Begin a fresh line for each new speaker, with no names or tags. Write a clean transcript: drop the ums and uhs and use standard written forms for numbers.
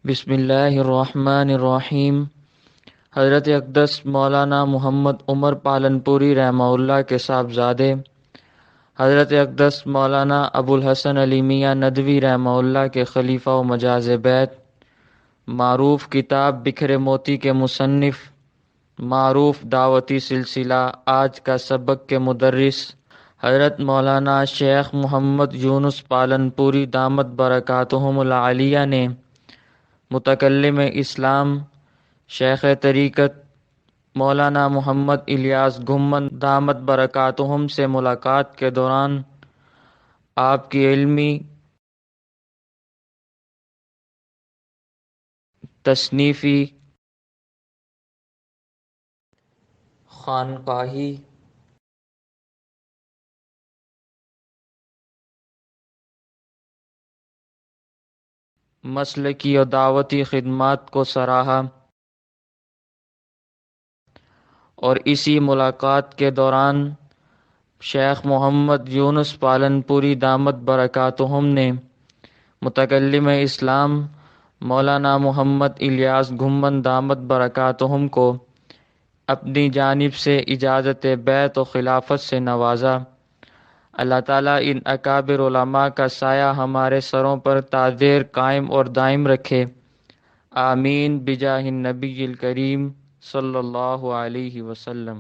بسم اللہ الرحمن الرحیم۔ حضرت اقدس مولانا محمد عمر پالنپوری رحمہ اللہ کے صاحبزادے حضرت اقدس مولانا ابو الحسن علی میاں ندوی رحمہ اللہ کے خلیفہ و مجاز بیت، معروف کتاب بکھرے موتی کے مصنف، معروف دعوتی سلسلہ آج کا سبق کے مدرس حضرت مولانا شیخ محمد یونس پالنپوری دامت برکاتہم العالیہ نے متکلم اسلام شیخ طریقت مولانا محمد الیاس گھمن دامت برکاتہم سے ملاقات کے دوران آپ کی علمی، تصنیفی، خانقاہی، مسلکی اور دعوتی خدمات کو سراہا، اور اسی ملاقات کے دوران شیخ محمد یونس پالنپوری دامت برکاتہم نے متکلم اسلام مولانا محمد الیاس گھمن دامت برکاتہم کو اپنی جانب سے اجازت بیعت و خلافت سے نوازا۔ اللہ تعالیٰ ان اکابر علماء کا سایہ ہمارے سروں پر تا دیر قائم اور دائم رکھے، آمین بجاہ النبی الکریم صلی اللہ علیہ وسلم۔